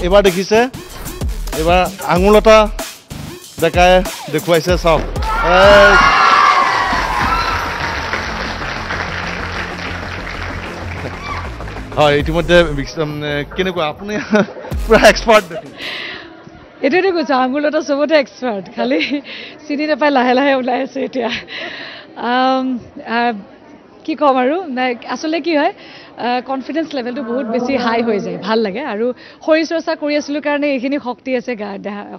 এবাৰ দেখিছে এবাৰ আঙুলতা দেখাই দেখুৱাইছে চাওক হয় ইতিমধ্যে কেনেকুৱা আপুনি পুৰা এক্সপাৰ্ট এটোৱে কৈছে আঙুলতা চবতে এক্সপাৰ্ট খালি চিনি নাপাই লাহে লাহে ওলাই আছে এতিয়া কি ক'ম আৰু আসলে কি হয় কনফিডেন্স লেভেলটো বহুত বেছি হাই হৈ যায় ভাল লাগে আৰু শৰীৰ চৰ্চা কৰি আছিলোঁ কাৰণে এইখিনি শক্তি আছে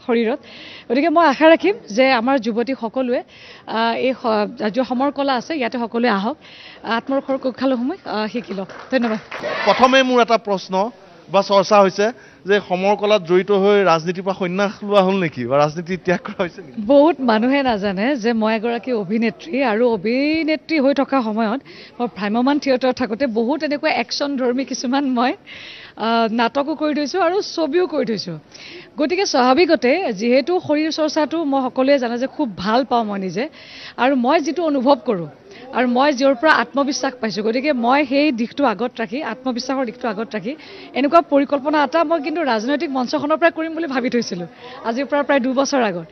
শৰীৰত গতিকে মই আশা ৰাখিম যে আমাৰ যুৱতী সকলোৱে এই যি সমৰ কলা আছে ইয়াতে সকলোৱে আহক আত্মৰক্ষৰ কৌশলসমূহ শিকি লওক ধন্যবাদ প্ৰথমে মোৰ এটা প্ৰশ্ন বা চৰ্চা হৈছে যে সমৰ কলাত জড়িত হৈ ৰাজনীতিৰ পৰা সন্ন্যাস লোৱা হ'ল নেকি বা ৰাজনীতি ত্যাগ কৰা হৈছে নেকি বহুত মানুহে নাজানে যে মই এগৰাকী অভিনেত্ৰী আৰু অভিনেত্ৰী হৈ থকা সময়ত মই ভ্ৰাম্যমান থিয়েটাৰত থাকোঁতে বহুত এনেকুৱা একশ্যন ধৰ্মী কিছুমান মই নাটকো কৰি থৈছোঁ আৰু ছবিও কৰি থৈছোঁ গতিকে স্বাভাৱিকতে যিহেতু শৰীৰ চৰ্চাটো মই সকলোৱে জানে যে খুব ভাল পাওঁ মই নিজে আৰু মই যিটো অনুভৱ কৰোঁ আৰু মই যিৰ পৰা আত্মবিশ্বাস পাইছোঁ গতিকে মই সেই দিশটো আগত ৰাখি আত্মবিশ্বাসৰ দিশটো আগত ৰাখি এনেকুৱা পৰিকল্পনা এটা মই কিন্তু ৰাজনৈতিক মঞ্চখনৰ পৰা কৰিম বুলি ভাবি থৈছিলোঁ আজিৰ পৰা প্ৰায় 2 বছৰ আগত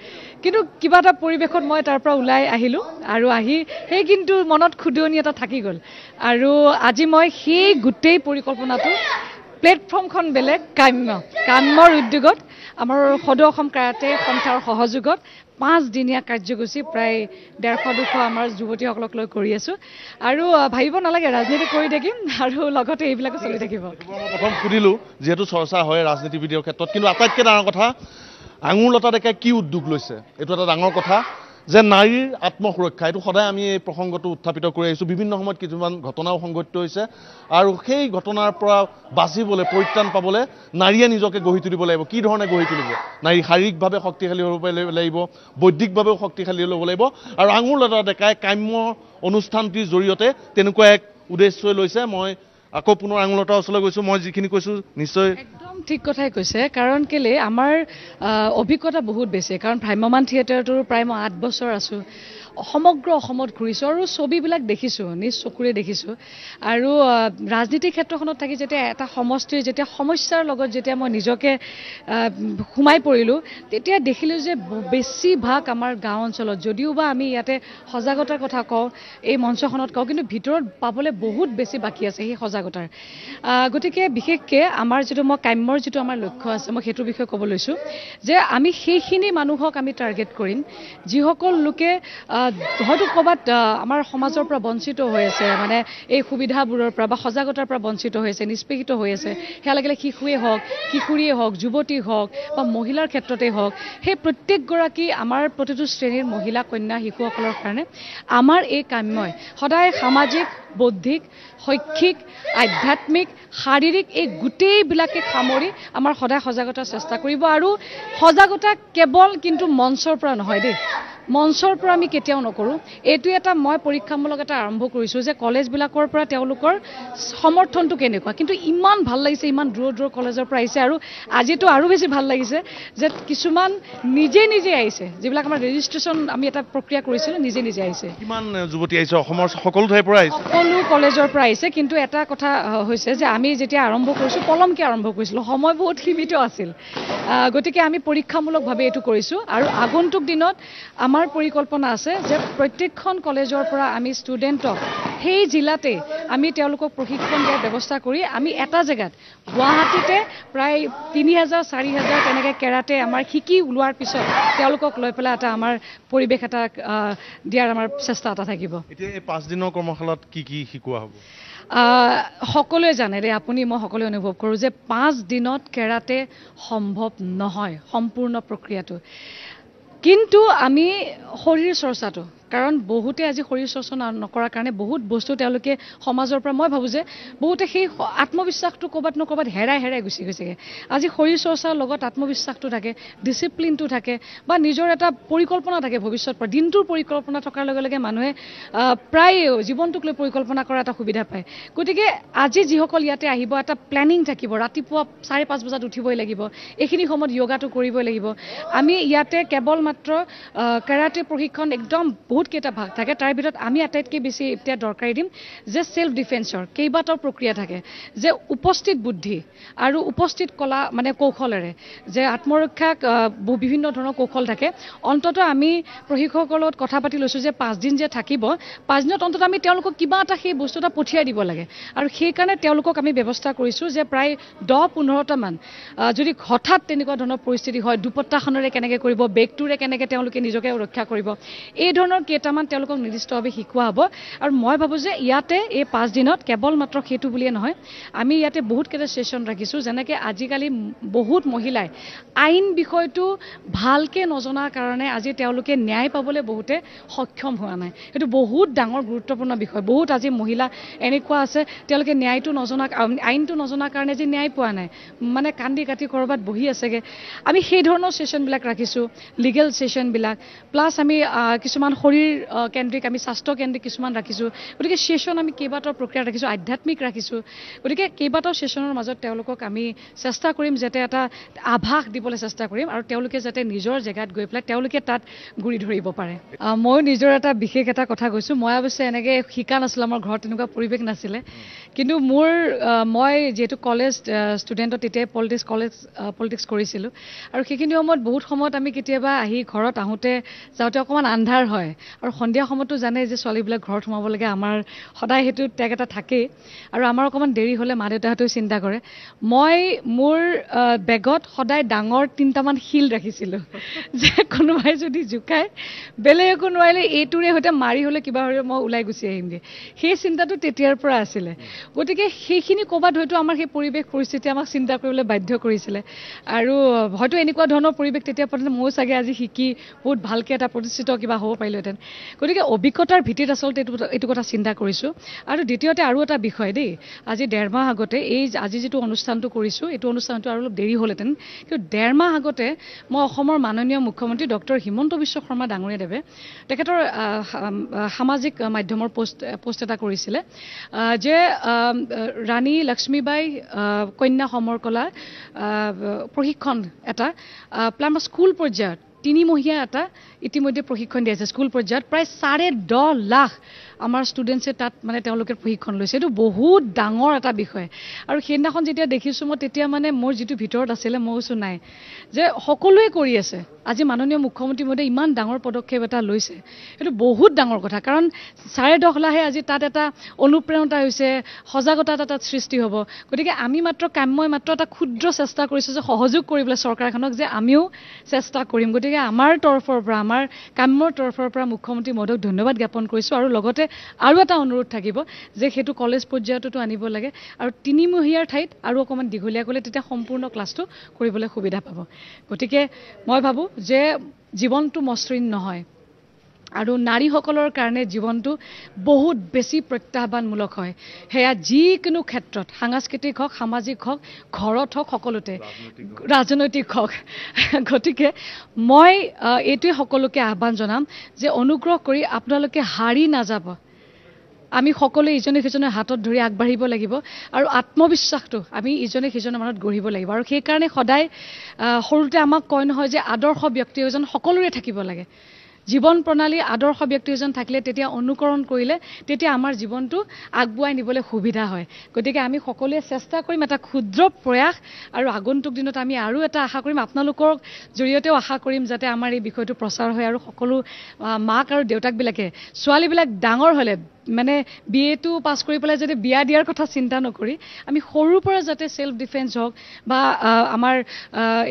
কিন্তু কিবা এটা পৰিৱেশত মই তাৰ পৰা ওলাই আহিলোঁ আৰু আহি সেই কিন্তু মনত খুদনি এটা থাকি গ'ল আৰু আজি মই সেই গোটেই পৰিকল্পনাটো প্লেটফৰ্মখন বেলেগ কাম্যৰ উদ্যোগত আমাৰ সদৌ অসম কাৰাটে সন্থাৰ সহযোগত 5 দিনীয়া কাৰ্যসূচী প্ৰায় 150-200 আমাৰ যুৱতীসকলক লৈ কৰি আছোঁ আৰু ভাবিব নালাগে ৰাজনীতি কৰি থাকিম আৰু লগতে এইবিলাকো চলি থাকিব প্ৰথম সুধিলোঁ যিহেতু চৰ্চা হয় ৰাজনীতিবিদৰ ক্ষেত্ৰত কিন্তু আটাইতকৈ ডাঙৰ কথা আঙুলতা ডেকাই কি উদ্যোগ লৈছে এইটো এটা ডাঙৰ কথা যে নাৰীৰ আত্মসুৰক্ষা এইটো সদায় আমি এই প্ৰসংগটো উত্থাপিত কৰি আহিছোঁ বিভিন্ন সময়ত কিছুমান ঘটনাও সংঘটিত হৈছে আৰু সেই ঘটনাৰ পৰা বাচিবলৈ পৰিত্ৰাণ পাবলৈ নাৰীয়ে নিজকে গঢ়ি তুলিব লাগিব কি ধৰণে গঢ়ি তুলিব নাৰী শাৰীৰিকভাৱে শক্তিশালী হ'ব লাগিব বৌদ্ধিকভাৱেও শক্তিশালী হ'ব লাগিব আৰু আঙুলতা ডেকাই কাম্য অনুষ্ঠানটিৰ জৰিয়তে তেনেকুৱা এক উদ্দেশ্য লৈছে মই আকৌ পুনৰ আঙুলতাৰ ওচৰলৈ গৈছোঁ মই যিখিনি কৈছোঁ নিশ্চয় একদম ঠিক কথাই কৈছে কাৰণ কেলে আমাৰ অভিজ্ঞতা বহুত বেছি কাৰণ ভ্ৰাম্যমান থিয়েটাৰটোৰ প্ৰায় মই 8 বছৰ আছোঁ সমগ্ৰ অসমত ঘূৰিছোঁ আৰু ছবিবিলাক দেখিছোঁ নিজ চকুৰে দেখিছোঁ আৰু ৰাজনীতিৰ ক্ষেত্ৰখনত থাকি যেতিয়া এটা সমষ্টিৰ যেতিয়া সমস্যাৰ লগত যেতিয়া মই নিজকে সোমাই পৰিলোঁ তেতিয়া দেখিলোঁ যে বেছিভাগ আমাৰ গাঁও অঞ্চলত যদিও বা আমি ইয়াতে সজাগতাৰ কথা কওঁ এই মঞ্চখনত কওঁ কিন্তু ভিতৰত পাবলৈ বহুত বেছি বাকী আছে সেই সজাগতাৰ গতিকে বিশেষকৈ আমাৰ যিটো মই কাম্যৰ যিটো আমাৰ লক্ষ্য আছে মই সেইটোৰ বিষয়ে ক'ব লৈছোঁ যে আমি সেইখিনি মানুহক আমি টাৰ্গেট কৰিম যিসকল লোকে হয়তো ক'ৰবাত আমাৰ সমাজৰ পৰা বঞ্চিত হৈ আছে মানে এই সুবিধাবোৰৰ পৰা বা সজাগতাৰ পৰা বঞ্চিত হৈ আছে নিষ্পেষিত হৈ আছে সেয়া লাগিলে শিশুৱে হওক কিশোৰীয়ে হওক যুৱতী হওক বা মহিলাৰ ক্ষেত্ৰতেই হওক সেই প্ৰত্যেকগৰাকী আমাৰ প্ৰতিটো শ্ৰেণীৰ মহিলা কন্যা শিশুসকলৰ কাৰণে আমাৰ এই কাম্যই সদায় সামাজিক বৌদ্ধিক শৈক্ষিক আধ্যাত্মিক শাৰীৰিক এই গোটেইবিলাকে সামৰি আমাৰ সদায় সজাগতাৰ চেষ্টা কৰিব আৰু সজাগতা কেৱল কিন্তু মঞ্চৰ পৰা নহয় দেই মঞ্চৰ পৰা আমি কেতিয়াও নকৰোঁ এইটো এটা মই পৰীক্ষামূলক এটা আৰম্ভ কৰিছোঁ যে কলেজবিলাকৰ পৰা তেওঁলোকৰ সমৰ্থনটো কেনেকুৱা কিন্তু ইমান ভাল লাগিছে ইমান দূৰ দূৰ কলেজৰ পৰা আহিছে আৰু আজিতো আৰু বেছি ভাল লাগিছে যে কিছুমান নিজে আহিছে যিবিলাক আমাৰ ৰেজিষ্ট্ৰেশ্যন আমি এটা প্ৰক্ৰিয়া কৰিছিলোঁ নিজে আহিছে কিমান যুৱতী আহিছে অসমৰ সকলো ঠাইৰ পৰা আহিছে সকলো কলেজৰ পৰা আহিছে কিন্তু এটা কথা হৈছে যে আমি যেতিয়া আৰম্ভ কৰিছোঁ পলমকৈ আৰম্ভ কৰিছিলোঁ সময় বহুত সীমিত আছিল গতিকে আমি পৰীক্ষামূলকভাৱে এইটো কৰিছোঁ আৰু আগন্তুক দিনত আমাৰ পৰিকল্পনা আছে যে প্ৰত্যেকখন কলেজৰ পৰা আমি ষ্টুডেণ্টক সেই জিলাতে আমি তেওঁলোকক প্ৰশিক্ষণ দিয়াৰ ব্যৱস্থা কৰি আমি এটা জেগাত গুৱাহাটীতে প্ৰায় 3000-4000 তেনেকৈ কেৰাটে আমাৰ শিকি ওলোৱাৰ পিছত তেওঁলোকক লৈ পেলাই এটা আমাৰ পৰিৱেশ এটা দিয়াৰ আমাৰ চেষ্টা এটা থাকিব এতিয়া এই 5 দিনৰ কৰ্মশালাত কি শিকোৱা হ'ব সকলোৱে জানে দেই আপুনি মই সকলোৱে অনুভৱ কৰোঁ যে 5 দিনত কেৰাটে সম্ভৱ নহয় সম্পূৰ্ণ প্ৰক্ৰিয়াটো কিন্তু আমি শৰীৰ চৰ্চাটো কাৰণ বহুতে আজি শৰীৰ চৰ্চা নকৰাৰ কাৰণে বহুত বস্তু তেওঁলোকে সমাজৰ পৰা মই ভাবোঁ যে বহুতে সেই আত্মবিশ্বাসটো ক'ৰবাত হেৰাই গুচি গৈছেগৈ আজি শৰীৰ চৰ্চাৰ লগত আত্মবিশ্বাসটো থাকে ডিচিপ্লিনটো থাকে বা নিজৰ এটা পৰিকল্পনা থাকে ভৱিষ্যত পৰা দিনটোৰ পৰিকল্পনা থকাৰ লগে লগে মানুহে প্ৰায় জীৱনটোক লৈ পৰিকল্পনা কৰা এটা সুবিধা পায় গতিকে আজি যিসকল ইয়াতে আহিব এটা প্লেনিং থাকিব ৰাতিপুৱা 5:30 বজাত উঠিবই লাগিব এইখিনি সময়ত য়োগাটো কৰিবই লাগিব আমি ইয়াতে কেৱল মাত্ৰ কাৰাটে প্ৰশিক্ষণ একদম বহুতকেইটা ভাগ থাকে তাৰ ভিতৰত আমি আটাইতকৈ বেছি এতিয়া দৰকাৰী দিম যে সেলফ ডিফেন্সৰ কেইবাটাও প্ৰক্ৰিয়া থাকে যে উপস্থিত বুদ্ধি আৰু উপস্থিত কলা মানে কৌশলেৰে যে আত্মৰক্ষাক বিভিন্ন ধৰণৰ কৌশল থাকে অন্ততঃ আমি প্ৰশিক্ষকৰ লগত কথা পাতি লৈছোঁ যে 5 দিন যে থাকিব 5 দিনত অন্ততঃ আমি তেওঁলোকক কিবা এটা সেই বস্তু এটা পঠিয়াই দিব লাগে আৰু সেইকাৰণে তেওঁলোকক আমি ব্যৱস্থা কৰিছোঁ যে প্ৰায় 10-15টা মান যদি হঠাৎ তেনেকুৱা ধৰণৰ পৰিস্থিতি হয় দুপত্তাখনেৰে কেনেকৈ কৰিব বেগটোৰে কেনেকৈ তেওঁলোকে নিজকে ৰক্ষা কৰিব এই ধৰণৰ কেইটামান তেওঁলোকক নিৰ্দিষ্টভাৱে শিকোৱা হ'ব আৰু মই ভাবোঁ যে ইয়াতে এই 5 দিনত কেৱল মাত্ৰ সেইটো বুলিয়ে নহয় আমি ইয়াতে বহুতকেইটা ছেশ্যন ৰাখিছোঁ যেনেকৈ আজিকালি বহুত মহিলাই আইন বিষয়টো ভালকৈ নজনাৰ কাৰণে আজি তেওঁলোকে ন্যায় পাবলৈ বহুতে সক্ষম হোৱা নাই এইটো বহুত ডাঙৰ গুৰুত্বপূৰ্ণ বিষয় বহুত আজি মহিলা এনেকুৱা আছে তেওঁলোকে ন্যায়টো নজনা আইনটো নজনাৰ কাৰণে যে ন্যায় পোৱা নাই মানে কান্দি কাটি ক'ৰবাত বহি আছেগৈ আমি সেই ধৰণৰ ছেশ্যনবিলাক ৰাখিছোঁ লিগেল ছেশ্যনবিলাক প্লাছ আমি কিছুমান শৰীৰ কেন্দ্ৰিক আমি স্বাস্থ্য কেন্দ্ৰিক কিছুমান ৰাখিছোঁ গতিকে ছেশ্যন আমি কেইবাটাও প্ৰক্ৰিয়া ৰাখিছোঁ আধ্যাত্মিক ৰাখিছোঁ গতিকে কেইবাটাও ছেশ্যনৰ মাজত তেওঁলোকক আমি চেষ্টা কৰিম যাতে এটা আভাস দিবলৈ চেষ্টা কৰিম আৰু তেওঁলোকে যাতে নিজৰ জেগাত গৈ পেলাই তেওঁলোকে তাত গুৰি ধৰিব পাৰে মই নিজৰ এটা বিশেষ এটা কথা কৈছোঁ মই অৱশ্যে এনেকৈ শিকা নাছিলোঁ আমাৰ ঘৰত তেনেকুৱা পৰিৱেশ নাছিলে কিন্তু মই যিহেতু কলেজ ষ্টুডেণ্টত তেতিয়াই পলিটিক্স কৰিছিলোঁ আৰু সেইখিনি সময়ত বহুত সময়ত আমি কেতিয়াবা আহি ঘৰত আহোঁতে যাওঁতে অকণমান আন্ধাৰ হয় আৰু সন্ধিয়া সময়তো জানে যে ছোৱালীবিলাক ঘৰত সোমাব লাগে আমাৰ সদায় সেইটো টেগ এটা থাকেই আৰু আমাৰ অকণমান দেৰি হ'লে মা দেউতাহঁতেও চিন্তা কৰে মই মোৰ বেগত সদায় ডাঙৰ 3টামান শিল ৰাখিছিলোঁ যে কোনোবাই যদি জোকায় বেলেগ একো নোৱাৰিলে এইটোৰে সৈতে মাৰি হ'লে কিবা হ'লে মই ওলাই গুচি আহিমগৈ সেই চিন্তাটো তেতিয়াৰ পৰা আছিলে গতিকে সেইখিনি ক'ৰবাত হয়তো আমাৰ সেই পৰিৱেশ পৰিস্থিতি আমাক চিন্তা কৰিবলৈ বাধ্য কৰিছিলে আৰু হয়তো এনেকুৱা ধৰণৰ পৰিৱেশ তেতিয়া পৰ্যন্ত ময়ো চাগে আজি শিকি বহুত ভালকৈ এটা প্ৰতিষ্ঠিত কিবা হ'ব পাৰিলোহেঁতেন গতিকে অভিজ্ঞতাৰ ভিত্তিত আচলতে এইটো কথা চিন্তা কৰিছোঁ আৰু দ্বিতীয়তে আৰু এটা বিষয় দেই আজি 1.5 মাহ আগতে আজি যিটো অনুষ্ঠানটো কৰিছোঁ এইটো অনুষ্ঠানটো আৰু অলপ দেৰি হ'লহেঁতেন কিন্তু 1.5 মাহ আগতে মই অসমৰ মাননীয় মুখ্যমন্ত্ৰী ডক্টৰ হিমন্ত বিশ্ব শৰ্মা ডাঙৰীয়াদেৱে তেখেতৰ সামাজিক মাধ্যমৰ পোষ্ট এটা কৰিছিলে যে ৰাণী লক্ষ্মীবাই কন্যা সমৰকলা প্ৰশিক্ষণ এটা আমাৰ স্কুল পৰ্যায়ত 3মহীয়া এটা ইতিমধ্যে প্ৰশিক্ষণ দিয়া আছে স্কুল পৰ্যায়ত প্ৰায় 10.5 লাখ আমাৰ ষ্টুডেণ্টছে তাত মানে তেওঁলোকে প্ৰশিক্ষণ লৈছে এইটো বহুত ডাঙৰ এটা বিষয় আৰু সেইদিনাখন যেতিয়া দেখিছোঁ মই তেতিয়া মানে মোৰ যিটো ভিতৰত আছিলে মই কৈছোঁ নাই যে সকলোৱে কৰি আছে আজি মাননীয় মুখ্যমন্ত্ৰী মহোদয়ে ইমান ডাঙৰ পদক্ষেপ এটা লৈছে এইটো বহুত ডাঙৰ কথা কাৰণ 10.5 লাখে আজি তাত এটা অনুপ্ৰেৰণা হৈছে সজাগতা এটা তাত সৃষ্টি হ'ব গতিকে আমি মাত্ৰ মাত্ৰ এটা ক্ষুদ্ৰ চেষ্টা কৰিছোঁ যে সহযোগ কৰিবলৈ চৰকাৰখনক যে আমিও চেষ্টা কৰিম গতিকে আমাৰ তৰফৰ পৰা আমাৰ কামৰ তৰফৰ পৰা মুখ্যমন্ত্ৰী মহোদয়ক ধন্যবাদ জ্ঞাপন কৰিছোঁ আৰু লগতে আৰু এটা অনুৰোধ থাকিব যে সেইটো কলেজ পৰ্যায়তো আনিব লাগে আৰু 3মহীয়াৰ ঠাইত আৰু অকণমান দীঘলীয়া কৰিলে তেতিয়া সম্পূৰ্ণ ক্লাছটো কৰিবলৈ সুবিধা পাব গতিকে মই ভাবোঁ যে জীৱনটো মসৃণ নহয় আৰু নাৰীসকলৰ কাৰণে জীৱনটো বহুত বেছি প্ৰত্যাহ্বানমূলক হয় সেয়া যিকোনো ক্ষেত্ৰত সাংস্কৃতিক হওক সামাজিক হওক ঘৰত হওক সকলোতে ৰাজনৈতিক হওক গতিকে মই এইটোৱে সকলোকে আহ্বান জনাম যে অনুগ্ৰহ কৰি আপোনালোকে হাৰি নাযাব আমি সকলোৱে ইজনে সিজনৰ হাতত ধৰি আগবাঢ়িব লাগিব আৰু আত্মবিশ্বাসটো আমি ইজনে সিজনৰ মনত গঢ়িব লাগিব আৰু সেইকাৰণে সদায় সৰুতে আমাক কয় নহয় যে আদৰ্শ ব্যক্তি এজন সকলোৰে থাকিব লাগে জীৱন প্ৰণালী আদৰ্শ ব্যক্তি এজন থাকিলে তেতিয়া অনুকৰণ কৰিলে তেতিয়া আমাৰ জীৱনটো আগবঢ়াই নিবলৈ সুবিধা হয় গতিকে আমি সকলোৱে চেষ্টা কৰিম এটা ক্ষুদ্ৰ প্ৰয়াস আৰু আগন্তুক দিনত আমি আৰু এটা আশা কৰিম আপোনালোকৰ জৰিয়তেও আশা কৰিম যাতে আমাৰ এই বিষয়টো প্ৰচাৰ হয় আৰু সকলো মাক আৰু দেউতাকবিলাকে ছোৱালীবিলাক ডাঙৰ হ'লে মানে বিএটো পাছ কৰি পেলাই যাতে বিয়া দিয়াৰ কথা চিন্তা নকৰি আমি সৰুৰ পৰা যাতে সেলফ ডিফেন্স হওক বা আমাৰ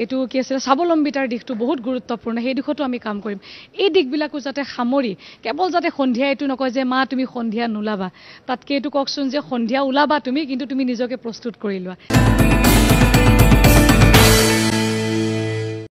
এইটো কি আছিলে স্বাৱলম্বিতাৰ দিশটো বহুত গুৰুত্বপূৰ্ণ সেই দিশতো আমি কাম কৰিম এই দিশবিলাকো যাতে সামৰি কেৱল যাতে সন্ধিয়া এইটো নকয় যে মা তুমি সন্ধিয়া নোলাবা তাতকৈ এইটো কওকচোন যে সন্ধিয়া ওলাবা তুমি কিন্তু তুমি নিজকে প্ৰস্তুত কৰি লোৱা